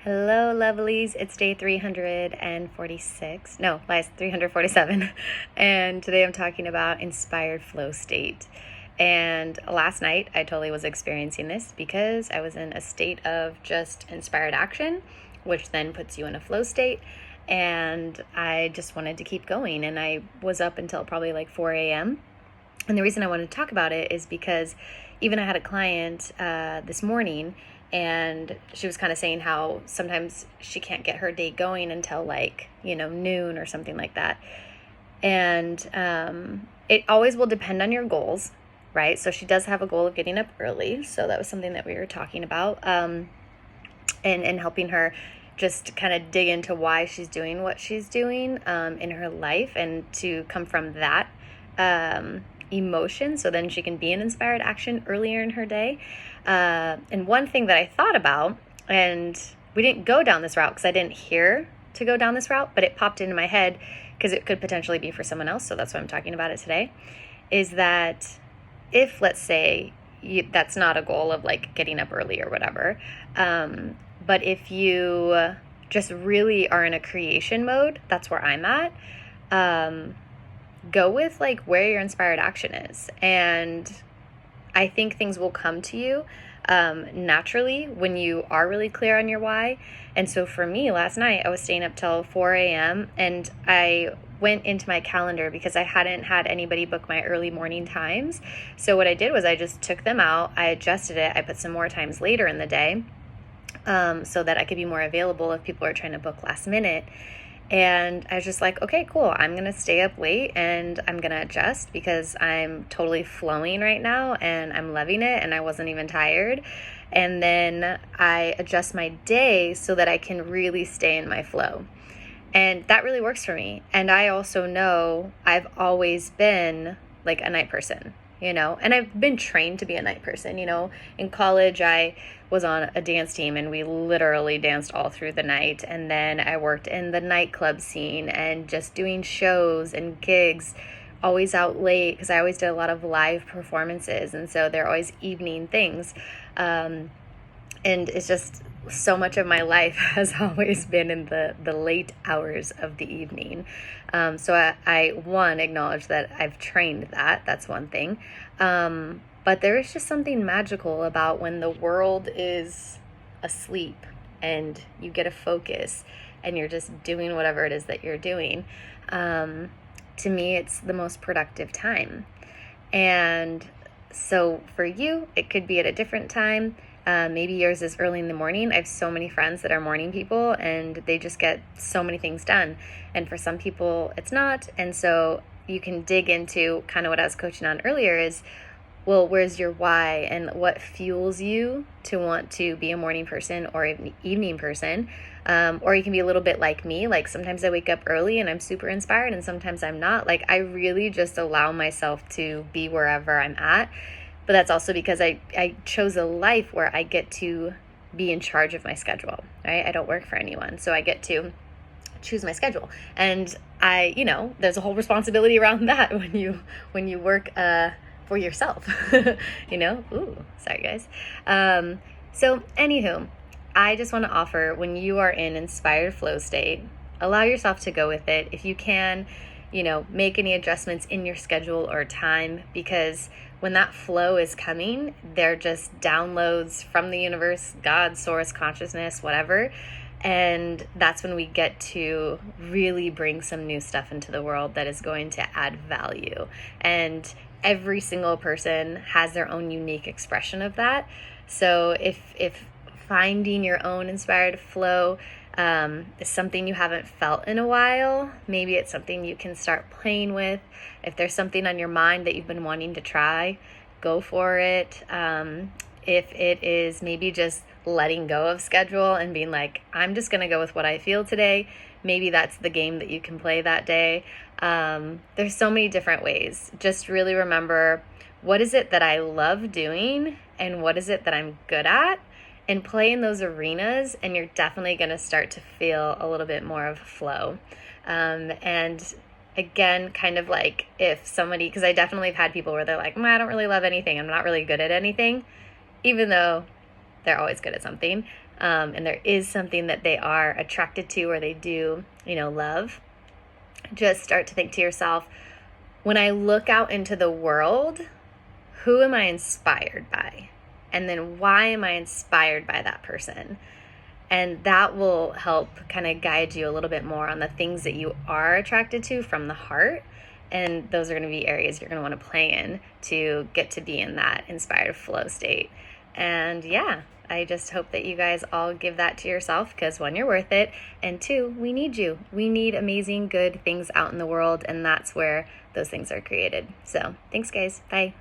Hello, lovelies. It's day 346. No, lies, 347. And today I'm talking about inspired flow state. And last night I totally was experiencing this because I was in a state of just inspired action, which then puts you in a flow state. And I just wanted to keep going. And I was up until probably like 4 a.m. And the reason I wanted to talk about it is because even I had a client this morning, and she was kind of saying how sometimes she can't get her day going until like, noon or something like that. And it always will depend on your goals, right? So she does have a goal of getting up early. So that was something that we were talking about, and helping her just kind of dig into why she's doing what she's doing in her life, and to come from that emotion, so then she can be in inspired action earlier in her day. And one thing that I thought about, and we didn't go down this route because I didn't hear to go down this route, but it popped into my head because it could potentially be for someone else, so that's why I'm talking about it today, is that if, let's say, that's not a goal of like getting up early or whatever, but if you just really are in a creation mode, that's where I'm at. Go with like where your inspired action is, and I think things will come to you naturally when you are really clear on your why. And so for me, last night I was staying up till 4 a.m. and I went into my calendar because I hadn't had anybody book my early morning times. So what I did was I just took them out, I adjusted it, I put some more times later in the day, so that I could be more available if people are trying to book last minute. And I was just like, okay, cool. I'm going to stay up late and I'm going to adjust because I'm totally flowing right now and I'm loving it and I wasn't even tired. And then I adjust my day so that I can really stay in my flow. And that really works for me. And I also know I've always been like a night person, and I've been trained to be a night person. In college, I was on a dance team and we literally danced all through the night. And then I worked in the nightclub scene and just doing shows and gigs, always out late because I always did a lot of live performances. And so they're always evening things. And it's just so much of my life has always been in the late hours of the evening. So I acknowledge that I've trained that. That's one thing. But there is just something magical about when the world is asleep and you get a focus and you're just doing whatever it is that you're doing. To me, it's the most productive time. And so for you, it could be at a different time. Maybe yours is early in the morning. I have so many friends that are morning people and they just get so many things done. And for some people, it's not. And so you can dig into kind of what I was coaching on earlier is, well, where's your why and what fuels you to want to be a morning person or an evening person? Or you can be a little bit like me. Like sometimes I wake up early and I'm super inspired and sometimes I'm not. Like I really just allow myself to be wherever I'm at. But that's also because I chose a life where I get to be in charge of my schedule, right? I don't work for anyone, so I get to choose my schedule. And there's a whole responsibility around that when you work for yourself, Ooh, sorry guys. So anywho, I just want to offer, when you are in inspired flow state, allow yourself to go with it. If you can, make any adjustments in your schedule or time, because when that flow is coming, they're just downloads from the universe, God, source, consciousness, whatever. And that's when we get to really bring some new stuff into the world that is going to add value. And every single person has their own unique expression of that. So if finding your own inspired flow is something you haven't felt in a while, maybe it's something you can start playing with. If there's something on your mind that you've been wanting to try, go for it. If it is maybe just letting go of schedule and being like, I'm just going to go with what I feel today, maybe that's the game that you can play that day. There's so many different ways. Just really remember, what is it that I love doing and what is it that I'm good at? And play in those arenas, and you're definitely going to start to feel a little bit more of flow. And again, kind of like if somebody, because I definitely have had people where they're like, I don't really love anything. I'm not really good at anything, even though they're always good at something. and there is something that they are attracted to or they do, love, just start to think to yourself, when I look out into the world, who am I inspired by? And then why am I inspired by that person? And that will help kind of guide you a little bit more on the things that you are attracted to from the heart. And those are going to be areas you're going to want to play in to get to be in that inspired flow state. And yeah, I just hope that you guys all give that to yourself, because one, you're worth it, and two, we need you. We need amazing, good things out in the world, and that's where those things are created. So thanks, guys. Bye.